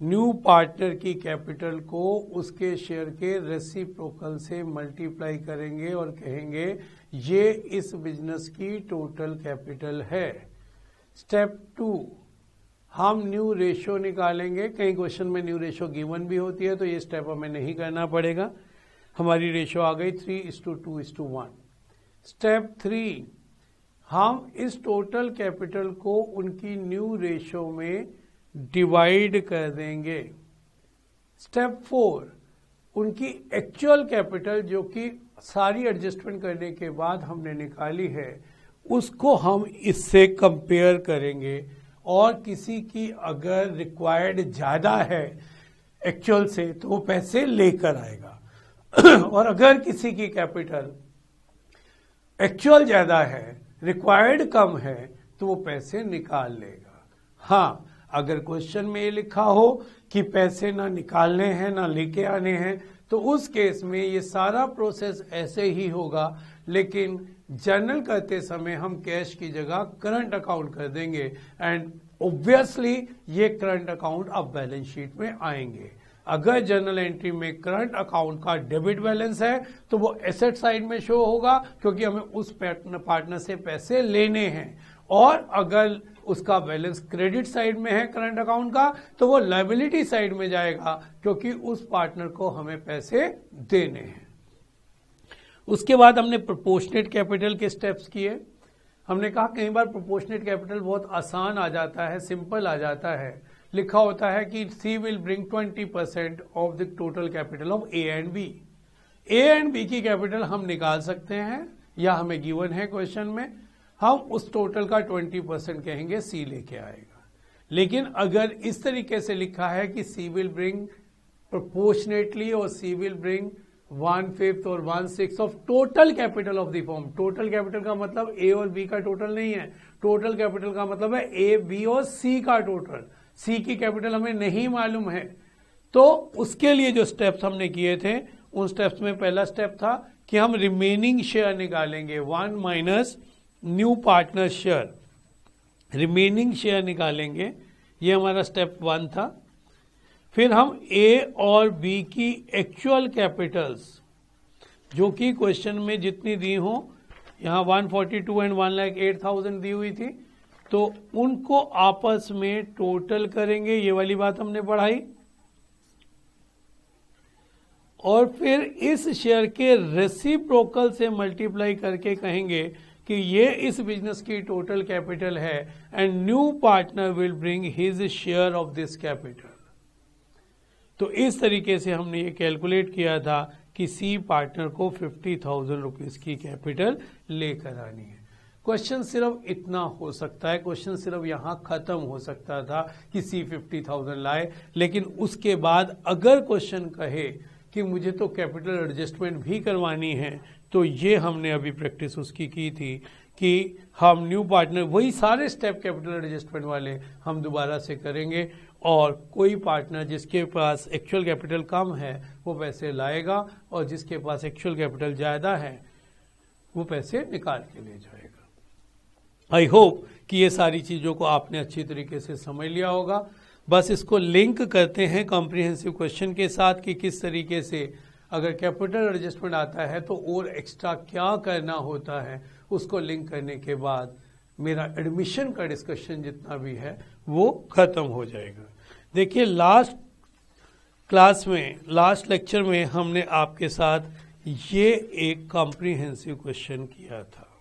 न्यू पार्टनर की कैपिटल को उसके शेयर के रेसिप्रोकल से मल्टीप्लाई करेंगे और कहेंगे ये इस बिजनेस की टोटल कैपिटल है। स्टेप 2, हम न्यू रेशियो निकालेंगे। कई क्वेश्चन में न्यू रेशियो गिवन भी होती है, तो ये स्टेप हमें नहीं करना पड़ेगा। हमारी रेशियो आ गई 3:2:1। स्टेप 3, हम इस टोटल कैपिटल को उनकी न्यू रेशियो में डिवाइड कर देंगे। स्टेप 4, उनकी एक्चुअल कैपिटल जो कि सारी एडजस्टमेंट करने के बाद हमने निकाली है, उसको हम इससे कंपेयर करेंगे और किसी की अगर रिक्वायर्ड ज्यादा है एक्चुअल से तो वो पैसे लेकर आएगा और अगर किसी की कैपिटल एक्चुअल ज्यादा है, रिक्वायर्ड कम है, तो वो पैसे निकाल लेगा। हाँ, अगर क्वेश्चन में ये लिखा हो कि पैसे ना निकालने हैं ना लेके आने हैं, तो उस केस में ये सारा प्रोसेस ऐसे ही होगा, लेकिन जर्नल करते समय हम कैश की जगह करंट अकाउंट कर देंगे एंड ऑब्वियसली ये करंट अकाउंट अब बैलेंस शीट में आएंगे। अगर जर्नल एंट्री में करंट अकाउंट का डेबिट बैलेंस है तो वो एसेट साइड में शो होगा, क्योंकि हमें उस पार्टनर से पैसे लेने हैं, और अगर उसका बैलेंस क्रेडिट साइड में है करंट अकाउंट का, तो वो लायबिलिटी साइड में जाएगा, क्योंकि उस पार्टनर को हमें पैसे देने हैं। उसके बाद हमने प्रोपोर्शनेट कैपिटल के स्टेप्स किए। हमने कहा कई बार प्रोपोर्शनेट कैपिटल बहुत आसान आ जाता है, सिंपल आ जाता है। लिखा होता है कि C will bring 20% of the total capital of A and B. A and B की कैपिटल हम निकाल सकते हैं, या हमें गिवन है क्वेश्चन में, हम उस टोटल का 20% कहेंगे सी लेके आएगा। लेकिन अगर इस तरीके से लिखा है कि सी विल ब्रिंग प्रोपोर्शनेटली और सी विल ब्रिंग 1/5 और 1/6 of total capital of the firm. Total capital का मतलब ए और बी का टोटल नहीं है, टोटल कैपिटल का मतलब है ए, बी और सी का टोटल। सी की कैपिटल हमें नहीं मालूम है, तो उसके लिए जो स्टेप्स हमने किए थे, उन स्टेप्स में पहला स्टेप था कि हम रिमेनिंग शेयर निकालेंगे, 1 minus new partner share, remaining share निकालेंगे। ये हमारा स्टेप 1 था। फिर हम ए और बी की एक्चुअल कैपिटल्स, जो कि क्वेश्चन में जितनी दी हो, यहां 142 एंड 1,08,000 दी हुई थी, तो उनको आपस में टोटल करेंगे। ये वाली बात हमने पढ़ाई। और फिर इस शेयर के रेसिप्रोकल से मल्टीप्लाई करके कहेंगे कि ये इस बिजनेस की टोटल कैपिटल है and new partner will bring his share of this capital. तो इस तरीके से हमने ये कैलकुलेट किया था कि सी पार्टनर को 50,000 रुपीज की कैपिटल लेकर आनी है। क्वेश्चन सिर्फ इतना हो सकता है, क्वेश्चन सिर्फ यहां खत्म हो सकता था कि सी 50,000 लाए, लेकिन उसके बाद अगर क्वेश्चन कहे कि मुझे तो कैपिटल एडजस्टमेंट भी करवानी है, तो ये हमने अभी प्रैक्टिस उसकी की थी कि हम न्यू पार्टनर, वही सारे स्टेप कैपिटल एडजस्टमेंट वाले हम दोबारा से करेंगे, और कोई पार्टनर जिसके पास एक्चुअल कैपिटल कम है वो पैसे लाएगा, और जिसके पास एक्चुअल कैपिटल ज्यादा है वो पैसे निकाल के ले जाएगा। आई होप कि ये सारी चीजों को आपने अच्छी तरीके से समझ लिया होगा। बस इसको लिंक करते हैं कॉम्प्रिहेंसिव क्वेश्चन के साथ कि किस तरीके से अगर कैपिटल एडजस्टमेंट आता है तो और एक्स्ट्रा क्या करना होता है। उसको लिंक करने के बाद मेरा एडमिशन का डिस्कशन जितना भी है वो खत्म हो जाएगा। देखिए, लास्ट क्लास में, लास्ट लेक्चर में हमने आपके साथ ये एक कॉम्प्रिहेंसिव क्वेश्चन किया था।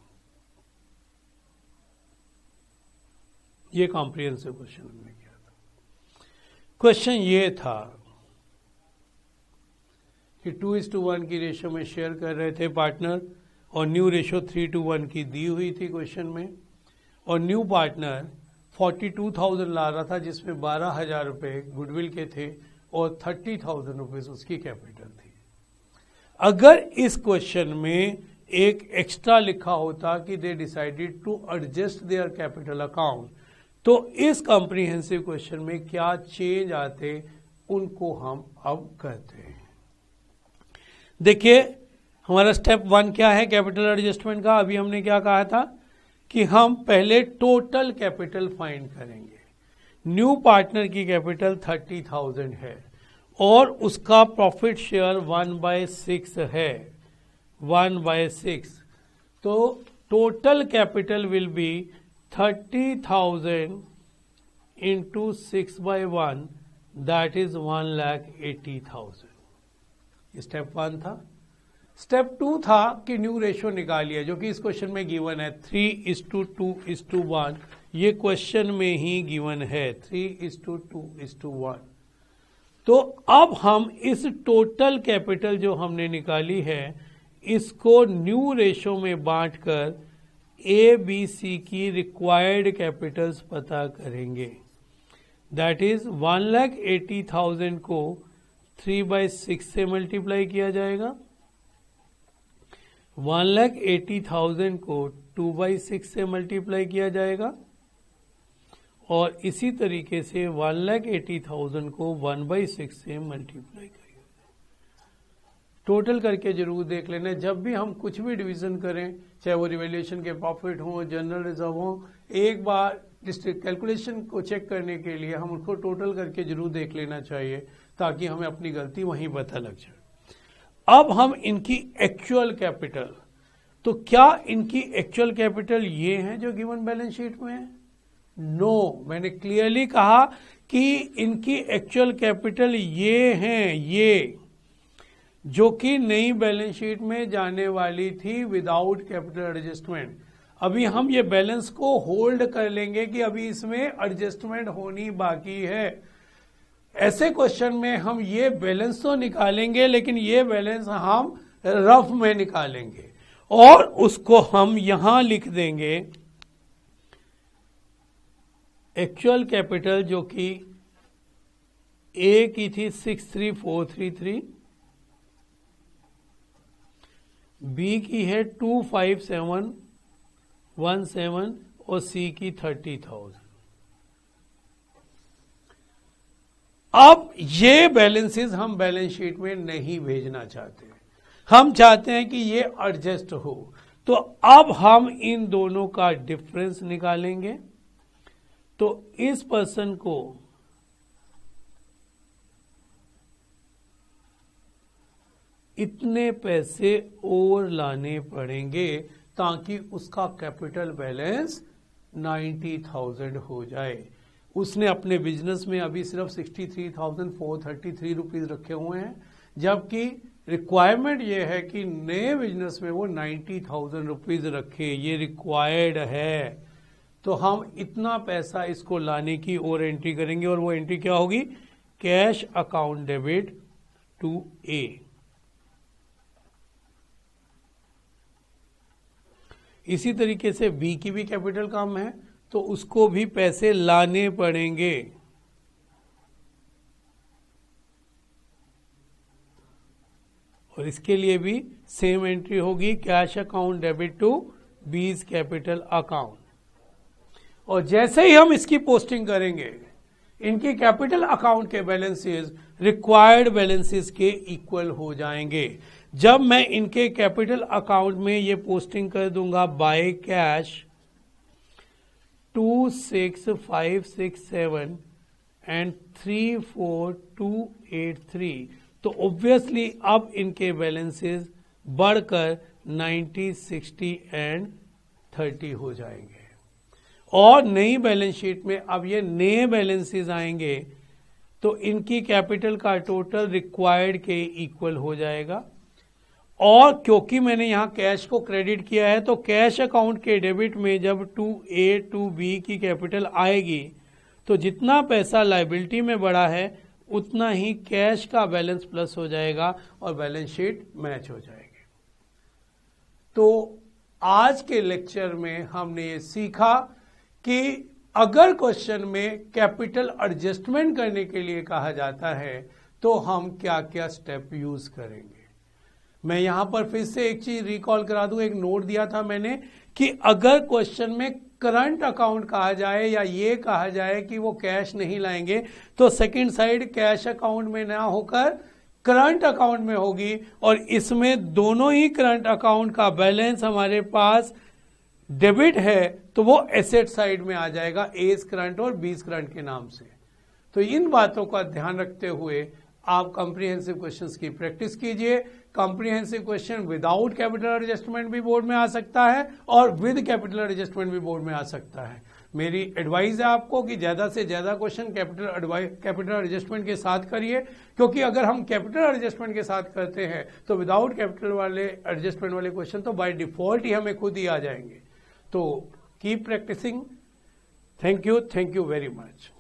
ये कॉम्प्रिहेंसिव क्वेश्चन हमने किया था। क्वेश्चन ये था कि 2:1 की रेशियो में शेयर कर रहे थे पार्टनर, और न्यू रेशियो 3:1 की दी हुई थी क्वेश्चन में, और न्यू पार्टनर 42,000 ला रहा था, जिसमें 12,000 रुपए गुडविल के थे और 30,000 रुपीज उसकी कैपिटल थी। अगर इस क्वेश्चन में एक एक्स्ट्रा लिखा होता कि they decided to adjust their capital account, तो इस कॉम्प्रिहेंसिव क्वेश्चन में क्या चेंज आते, उनको हम अब करते हैं। देखिए, हमारा स्टेप 1 क्या है कैपिटल एडजस्टमेंट का। अभी हमने क्या कहा था कि हम पहले टोटल कैपिटल फाइंड करेंगे। न्यू पार्टनर की कैपिटल 30,000 है और उसका प्रॉफिट शेयर 1/6 है, 1/6। तो total capital will be 30,000 into 6/1, that is 1,80,000। Step 1 था। स्टेप 2 था कि न्यू रेशो निकालिए, जो कि इस क्वेश्चन में गिवन है 3:2:1। ये क्वेश्चन में ही गिवन है 3:2:1। तो अब हम इस टोटल कैपिटल जो हमने निकाली है इसको न्यू रेशो में बांटकर ए बी सी की रिक्वायर्ड कैपिटल्स पता करेंगे। दैट इज 1,80,000 को 3/6 से मल्टीप्लाई किया जाएगा, 1,80,000 को 2/6 से मल्टीप्लाई किया जाएगा और इसी तरीके से 1,80,000 को 1/6 से मल्टीप्लाई करेंगे। टोटल करके जरूर देख लेना। जब भी हम कुछ भी डिवीजन करें, चाहे वो रिवैल्यूएशन के प्रॉफिट हो, जनरल रिजर्व हो, एक बार डिस्ट्रिक्ट कैलकुलेशन को चेक करने के लिए हम उसको टोटल करके जरूर देख लेना चाहिए, ताकि हमें अपनी गलती वहीं पता लग जाए। अब हम इनकी एक्चुअल कैपिटल, तो क्या इनकी एक्चुअल कैपिटल ये है जो गिवन बैलेंस शीट में है? नो, मैंने क्लियरली कहा कि इनकी एक्चुअल कैपिटल ये हैं, ये जो कि नई बैलेंस शीट में जाने वाली थी विदाउट कैपिटल एडजस्टमेंट। अभी हम ये बैलेंस को होल्ड कर लेंगे कि अभी इसमें एडजस्टमेंट होनी बाकी है। ऐसे क्वेश्चन में हम ये बैलेंस तो निकालेंगे, लेकिन ये बैलेंस हम रफ में निकालेंगे और उसको हम यहां लिख देंगे एक्चुअल कैपिटल, जो कि ए की थी 63,433, बी की है 25,717 और सी की 30,000। अब ये बैलेंसेस हम बैलेंस शीट में नहीं भेजना चाहते, हम चाहते हैं कि ये एडजस्ट हो। तो अब हम इन दोनों का डिफरेंस निकालेंगे। तो इस पर्सन को इतने पैसे और लाने पड़ेंगे ताकि उसका कैपिटल बैलेंस 90,000 हो जाए। उसने अपने बिजनेस में अभी सिर्फ 63,433 रुपीज रखे हुए हैं, जबकि रिक्वायरमेंट ये है कि नए बिजनेस में वो 90,000 रुपीज रखे, ये रिक्वायर्ड है। तो हम इतना पैसा इसको लाने की और एंट्री करेंगे और वो एंट्री क्या होगी? कैश अकाउंट डेबिट टू ए। इसी तरीके से बी की भी कैपिटल कम है तो उसको भी पैसे लाने पड़ेंगे। और इसके लिए भी सेम एंट्री होगी, cash account debit to B's capital account. और जैसे ही हम इसकी पोस्टिंग करेंगे, इनकी कैपिटल अकाउंट के बैलेंसेस रिक्वायर्ड बैलेंसेस के इक्वल हो जाएंगे। जब मैं इनके कैपिटल अकाउंट में ये पोस्टिंग कर दूंगा बाय कैश 26,567 एंड 34,283, तो ऑब्वियसली अब इनके बैलेंसेस बढ़कर 90, 60 एंड 30 हो जाएंगे। और नई बैलेंस शीट में अब ये नए बैलेंसेस आएंगे तो इनकी कैपिटल का टोटल रिक्वायर्ड के इक्वल हो जाएगा। और क्योंकि मैंने यहां कैश को क्रेडिट किया है तो कैश अकाउंट के डेबिट में जब 2A 2B की कैपिटल आएगी तो जितना पैसा लायबिलिटी में बढ़ा है उतना ही कैश का बैलेंस प्लस हो जाएगा और बैलेंस शीट मैच हो जाएगी। तो आज के लेक्चर में हमने ये सीखा कि अगर क्वेश्चन में कैपिटल एडजस्टमेंट करने के लिए कहा जाता है तो हम क्या क्या स्टेप यूज करेंगे। मैं यहां पर फिर से एक चीज रिकॉल करा दूं, एक नोट दिया था मैंने कि अगर क्वेश्चन में करंट अकाउंट कहा जाए या ये कहा जाए कि वो कैश नहीं लाएंगे तो सेकंड साइड कैश अकाउंट में ना होकर करंट अकाउंट में होगी और इसमें दोनों ही करंट अकाउंट का बैलेंस हमारे पास डेबिट है तो वो एसेट साइड में आ जाएगा, एज करंट और बीज करंट के नाम से। तो इन बातों का ध्यान रखते हुए आप कॉम्प्रिहेंसिव क्वेश्चंस की प्रैक्टिस कीजिए। Comprehensive question without capital adjustment भी बोर्ड में आ सकता है और विद कैपिटल एडजस्टमेंट भी बोर्ड में आ सकता है। मेरी एडवाइस है आपको कि ज्यादा से ज्यादा क्वेश्चन कैपिटल एडजस्टमेंट के साथ करिए, क्योंकि अगर हम कैपिटल एडजस्टमेंट के साथ करते हैं तो विदाउट कैपिटल वाले एडजस्टमेंट वाले क्वेश्चन तो बाय डिफॉल्ट ही हमें खुद ही आ जाएंगे। तो keep practising. Thank you very much.